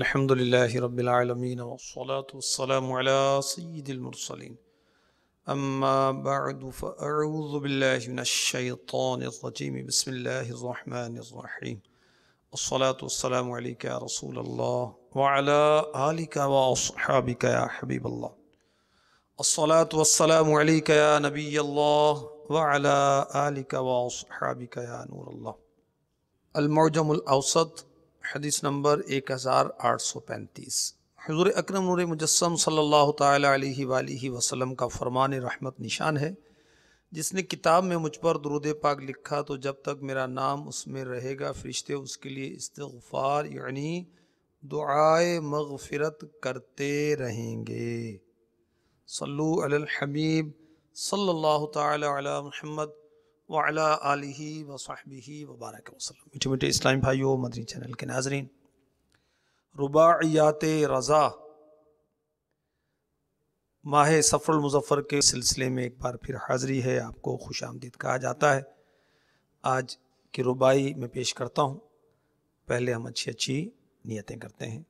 الحمد لله رب العالمين والصلاة والسلام على سيد المرسلين أما بعد فأعوذ بالله من الشيطان الرجيم بسم الله الرحمن الرحيم الصلاة والسلام عليك يا رسول الله وعلى آلك وأصحابك يا حبيب الله الصلاة والسلام عليك يا نبي الله وعلى آلك وأصحابك يا نور الله. المعجم الاوسط حدیث نمبر 1835. حضور اکرم نور مجسم صلی اللہ تعالی علیہ وآلہ وسلم کا فرمان رحمت نشان ہے، جس نے کتاب میں مجھ پر درود پاک لکھا تو جب تک میرا نام اس میں رہے گا فرشتے اس کے لیے استغفار یعنی دعائے مغفرت کرتے رہیں گے. صلو علی الحبیب صلی اللہ تعالی علی محمد وعلی آلہ وصحبہ وبارک وسلم. میٹھے میٹھے اسلامی بھائیوں، مدنی چینل کے ناظرین، رباعیات رضا ماہ صفر المظفر کے سلسلے میں ایک بار پھر حاضری ہے. آپ کو خوش آمدید کہا جاتا ہے. آج کی رباعی میں پیش کرتا ہوں. پہلے ہم اچھی نیتیں کرتے ہیں.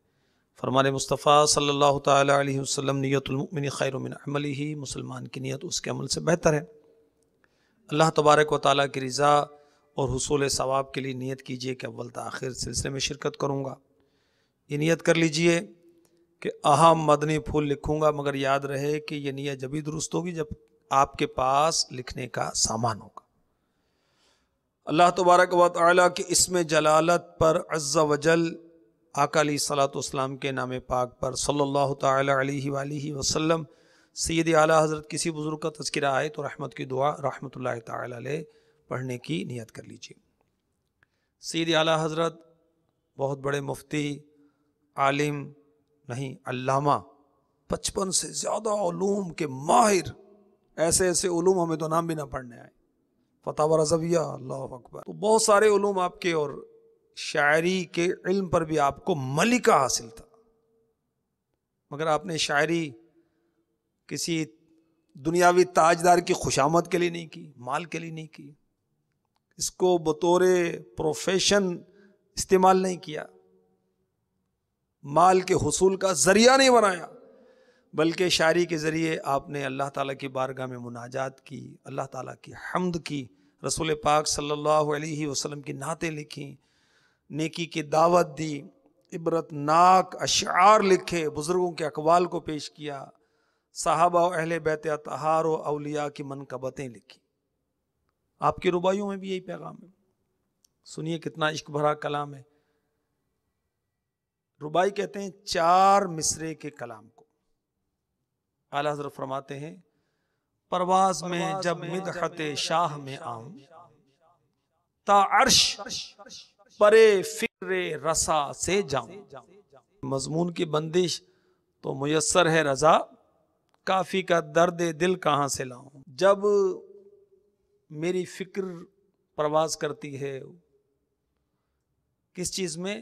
فرمان مصطفیٰ صلی اللہ تعالی علیہ وسلم، نیت المؤمن خیر من عملہ، مسلمان کی نیت اس کے عمل سے بہتر ہے. اللہ تبارک و تعالیٰ کی رضا اور حصول ثواب کے لیے نیت کیجئے کہ اول تا آخر سلسلے میں شرکت کروں گا. یہ نیت کر لیجئے کہ اہم مدنی پھول لکھوں گا، مگر یاد رہے کہ یہ نیت جبھی درست ہوگی جب آپ کے پاس لکھنے کا سامان ہوگا. اللہ تبارک و تعالیٰ کے اسم جلالت پر عز و جل آقا علیہ الصلوۃ والسلام کے نام پاک پر صلی اللہ تعالی علیہ وآلہ وسلم سید اعلیٰ حضرت کسی بزرگ کا تذکرہ آئے تو رحمت کی دعا رحمت اللہ تعالی علیہ پڑھنے کی نیت کر لیجیے. سید اعلیٰ حضرت بہت بڑے مفتی، عالم نہیں علامہ، 55 سے زیادہ علوم کے ماہر، ایسے ایسے علوم ہمیں تو نام بھی نہ پڑھنے آئے. فتاوی رضویہ، اللہ اکبر. تو بہت سارے علوم آپ کے، اور شاعری کے علم پر بھی آپ کو ملکہ حاصل تھا، مگر آپ نے شاعری کسی دنیاوی تاجدار کی خوشامد کے لیے نہیں کی، مال کے لیے نہیں کی، اس کو بطور پروفیشن استعمال نہیں کیا، مال کے حصول کا ذریعہ نہیں بنایا، بلکہ شاعری کے ذریعے آپ نے اللہ تعالیٰ کی بارگاہ میں مناجات کی، اللہ تعالیٰ کی حمد کی، رسول پاک صلی اللہ علیہ وسلم کی نعتیں لکھیں، نیکی کی دعوت دی، عبرت ناک اشعار لکھے، بزرگوں کے اقوال کو پیش کیا، صحابہ و اہل بیت اطہار و اولیاء کی منقبتیں لکھی. آپ کی رباعیوں میں بھی یہی پیغام ہے. سنیے کتنا عشق بھرا کلام ہے. رباعی کہتے ہیں 4 مصرے کے کلام کو. اعلیٰ حضرت فرماتے ہیں، پرواز میں جب مدحت شاہ میں آؤں، تا عرش پرے فکر رسا سے جاؤں. مضمون کی بندش تو میسر ہے رضا، کافی کا درد دل کہاں سے لاؤں. جب میری فکر پرواز کرتی ہے کس چیز میں؟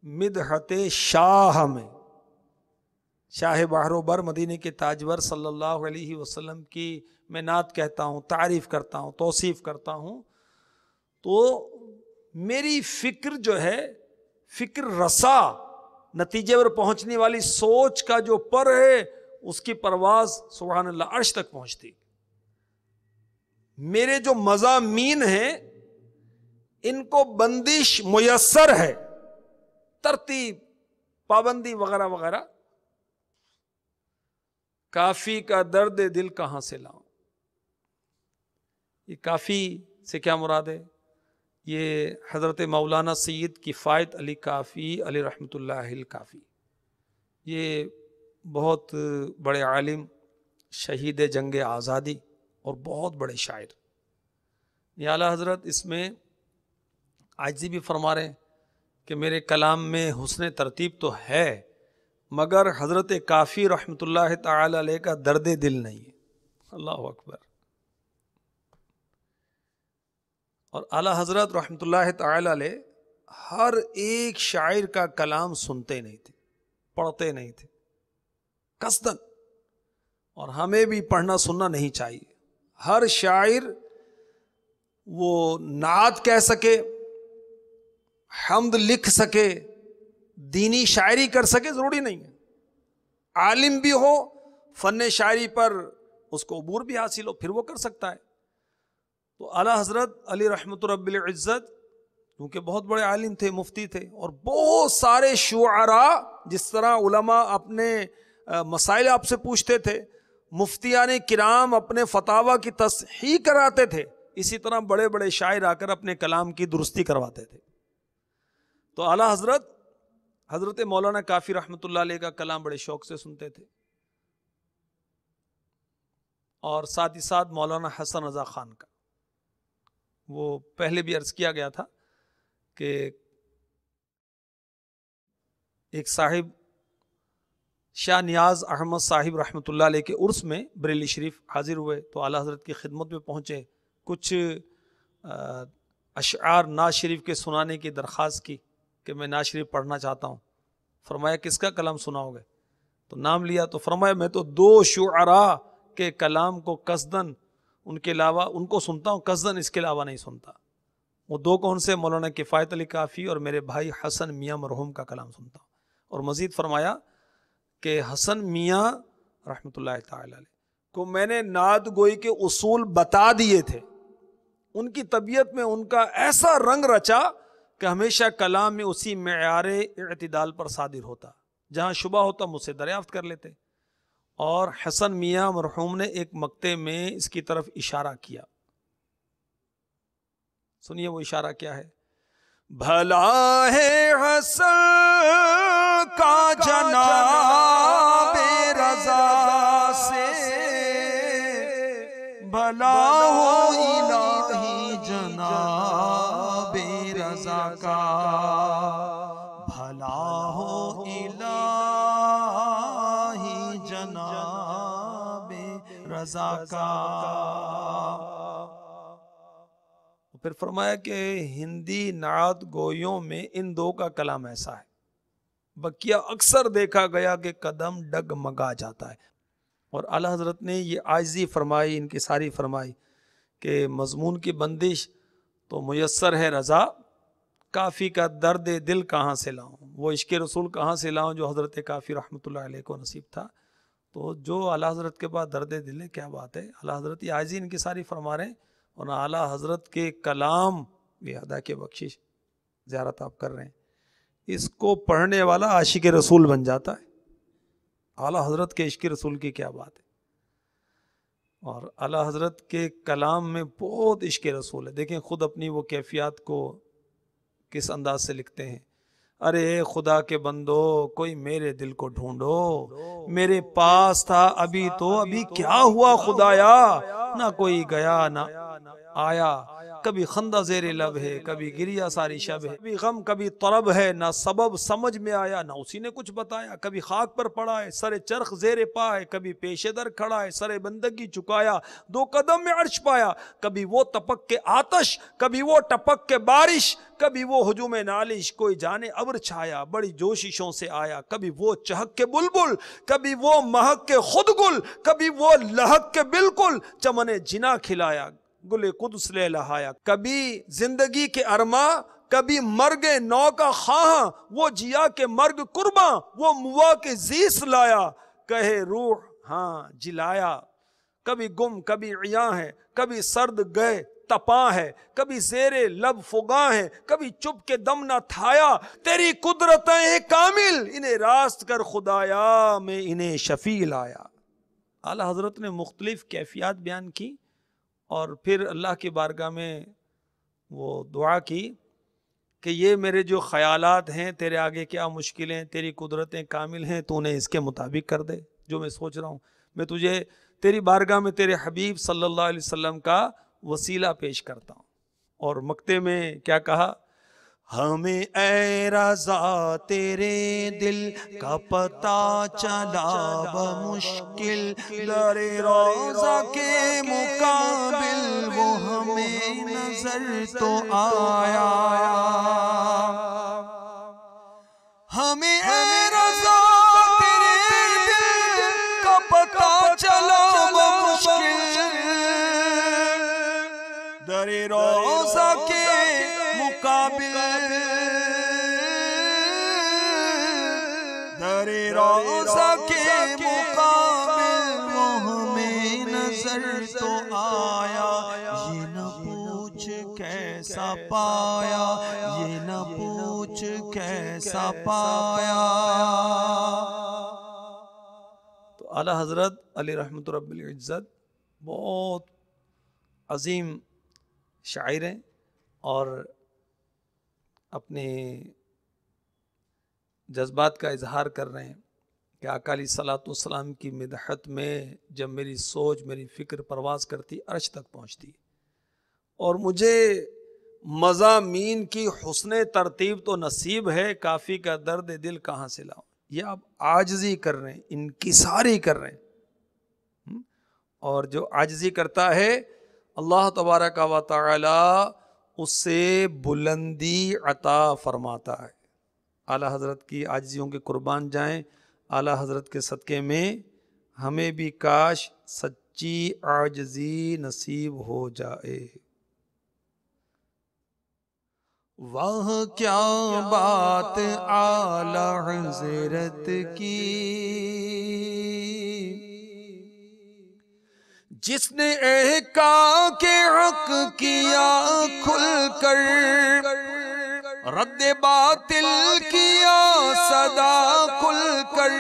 مدحت شاہ میں. شاہ بحر و بر مدینے کے تاجور صلی اللہ علیہ وسلم کی میں نعت کہتا ہوں، تعریف کرتا ہوں، توصیف کرتا ہوں، تو میری فکر جو ہے، فکر رسا، نتیجے پر پہنچنے والی سوچ کا جو پر ہے، اس کی پرواز سبحان اللہ عرش تک پہنچتی. میرے جو مضامین ہیں ان کو بندش میسر ہے، ترتیب، پابندی وغیرہ وغیرہ. کافی کا درد دل کہاں سے لاؤں. یہ کافی سے کیا مراد ہے؟ یہ حضرت مولانا سید کفایت علی کافی علی رحمۃ اللہ الکافی، یہ بہت بڑے عالم، شہید جنگ آزادی اور بہت بڑے شاعر. یہ اعلیٰ حضرت اس میں عاجزی بھی فرما رہے ہیں کہ میرے کلام میں حسن ترتیب تو ہے، مگر حضرت کافی رحمۃ اللہ تعالی علیہ کا درد دل نہیں ہے. اللہ اکبر. اور اعلیٰ حضرت رحمۃ اللہ تعالی علیہ ہر ایک شاعر کا کلام سنتے نہیں تھے، پڑھتے نہیں تھے قصدن، اور ہمیں بھی پڑھنا سننا نہیں چاہیے. ہر شاعر وہ نعت کہہ سکے، حمد لکھ سکے، دینی شاعری کر سکے ضروری نہیں ہے، عالم بھی ہو، فن شاعری پر اس کو عبور بھی حاصل ہو، پھر وہ کر سکتا ہے۔ تو اعلیٰ حضرت علی رحمت رب العزت کیونکہ بہت بڑے عالم تھے، مفتی تھے، اور بہت سارے شعراء، جس طرح علماء اپنے مسائل آپ سے پوچھتے تھے، مفتیان کرام اپنے فتاوی کی تصحیح کراتے تھے، اسی طرح بڑے بڑے شاعر آ کر اپنے کلام کی درستی کرواتے تھے۔ تو اعلیٰ حضرت مولانا کافی رحمۃ اللہ علیہ کا کلام بڑے شوق سے سنتے تھے، اور ساتھ ہی ساتھ مولانا حسن رضا خان کا، وہ پہلے بھی عرض کیا گیا تھا کہ ایک صاحب شاہ نیاز احمد صاحب رحمۃ اللہ علیہ کے عرس میں بریلی شریف حاضر ہوئے، تو اعلیٰ حضرت کی خدمت میں پہنچے، کچھ اشعار نعت شریف کے سنانے کی درخواست کی کہ میں نعت شریف پڑھنا چاہتا ہوں۔ فرمایا کس کا کلام سناؤ گے؟ تو نام لیا، تو فرمایا میں تو 2 شعراء کے کلام کو قصدن ان کے علاوہ ان کو سنتا ہوں، قصدن اس کے علاوہ نہیں سنتا۔ وہ 2 کون سے؟ مولانا کفایت علی کافی اور میرے بھائی حسن میاں مرحوم کا کلام سنتا ہوں۔ اور مزید فرمایا کہ حسن میاں رحمۃ اللہ تعالی علیہ کو میں نے نعت گوئی کے اصول بتا دیے تھے، ان کی طبیعت میں ان کا ایسا رنگ رچا کہ ہمیشہ کلام میں اسی معیار اعتدال پر صادر ہوتا، جہاں شبہ ہوتا مجھ سے دریافت کر لیتے۔ اور حسن میاں مرحوم نے ایک مقطع میں اس کی طرف اشارہ کیا، سنیے وہ اشارہ کیا ہے۔ بھلا ہے حسن کا جناب رضا سے، بھلا ہو الہی جناب رضا کا، بھلا ہو الہی جناب رضا کا۔ پھر فرمایا کہ ہندی نعت گویوں میں ان 2 کا کلام ایسا ہے، بقیہ اکثر دیکھا گیا کہ قدم ڈگمگا جاتا ہے۔ اور اعلیٰ حضرت نے یہ عاجزی فرمائی، انکساری فرمائی کہ مضمون کی بندش تو میسر ہے رضا، کافی کا درد دل کہاں سے لاؤں، وہ عشق رسول کہاں سے لاؤں جو حضرت کافی رحمۃ اللہ علیہ کو نصیب تھا۔ تو جو اعلیٰ حضرت کے بعد درد دل ہے، کیا بات ہے، اعلیٰ حضرت یہ عاجزی انکساری فرما رہے ہیں، اور اعلیٰ حضرت کے کلام بھی ادا کے بخشش زیارت آپ کر رہے ہیں، اس کو پڑھنے والا عاشق رسول بن جاتا ہے۔ اعلیٰ حضرت کے عشق رسول کی کیا بات ہے، اور اعلیٰ حضرت کے کلام میں بہت عشق رسول ہے۔ دیکھیں خود اپنی وہ کیفیات کو کس انداز سے لکھتے ہیں۔ ارے خدا کے بندو کوئی میرے دل کو ڈھونڈو، میرے پاس تھا ابھی تو ابھی کیا ہوا خدایا، نہ کوئی گیا نہ آیا، کبھی خندہ زیر لب ہے، کبھی گریا ساری شب ہے، کبھی غم کبھی طرب ہے، نہ سبب سمجھ میں آیا نہ اسی نے کچھ بتایا، کبھی خاک پر پڑا ہے سر چرخ زیر پا ہے، کبھی پیش در کھڑا ہے سر بندگی چکایا، 2 قدم میں عرش پایا، کبھی وہ تپک کے آتش کبھی وہ ٹپک کے بارش، کبھی وہ ہجوم نالش کوئی جانے ابر چھایا، بڑی جوششوں سے آیا، کبھی وہ چہک کے بلبل کبھی وہ مہک کے خود گل، کبھی وہ لہک کے بالکل چمن جنا کھلایا، گل قدس لے لہایا، کبھی زندگی کے ارماں کبھی مرگ نو کا خواہاں، وہ جیا کے مرگ قرباں، وہ موا کے زیس لایا، کہے روح ہاں جلایا، کبھی گم کبھی عیاں ہے، کبھی سرد گئے تپاں ہے، کبھی زیر لب فغاں ہے، کبھی چپ کے دم نہ تھایا، تیری قدرتیں کامل انہیں راست کر خدایا، میں انہیں شفیع لایا۔ اعلیٰ حضرت نے مختلف کیفیات بیان کی، اور پھر اللہ کی بارگاہ میں وہ دعا کی کہ یہ میرے جو خیالات ہیں تیرے آگے کیا مشکلیں، تیری قدرتیں کامل ہیں، تو انہیں اس کے مطابق کر دے جو میں سوچ رہا ہوں۔ میں تجھے تیری بارگاہ میں تیرے حبیب صلی اللہ علیہ وسلم کا وسیلہ پیش کرتا ہوں۔ اور مقطع میں کیا کہا، ہمیں اے رضا تیرے دل کا پتہ چلا بمشکل، در روضہ کے مقابل وہ ہمیں نظر تو آیا، ہمیں اے رضا تیرے دل کا پتہ چلا بمشکل، در روضہ کے مقابل پایا، یہ نہ پوچھ کیسا پایا۔ تو اعلیٰ حضرت علی رحمت رب العزت بہت عظیم شاعر ہیں اور اپنے جذبات کا اظہار کر رہے ہیں کہ آقا علیہ الصلوۃ والسلام کی مدحت میں جب میری سوچ، میری فکر پرواز کرتی، عرش تک پہنچتی، اور مجھے مضامین کی حسن ترتیب تو نصیب ہے، کافی کا درد دل کہاں سے لاؤں۔ یہ آپ عاجزی کر رہے ہیں، انکساری کر رہے ہیں، اور جو عاجزی کرتا ہے اللہ تبارک و تعالی اس سے بلندی عطا فرماتا ہے۔ اعلیٰ حضرت کی عاجزیوں کے قربان جائیں، اعلیٰ حضرت کے صدقے میں ہمیں بھی کاش سچی عاجزی نصیب ہو جائے۔ واہ کیا بات اعلیٰ حضرت کی، جس نے احکام کے حق کیا کھل کر، رد باطل کیا صدا کھل کر،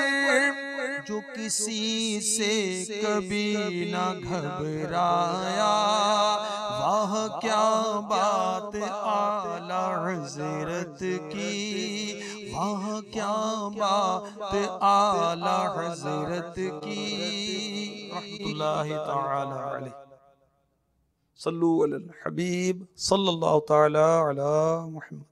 جو کسی سے کبھی نہ گھبرایا۔ واہ کیا بات اعلیٰ حضرت کی، واہ کیا بات اعلیٰ حضرت کی، رحمت اللہ تعالی علیہ۔ صلو علی الحبیب صلی اللہ تعالی علی محمد۔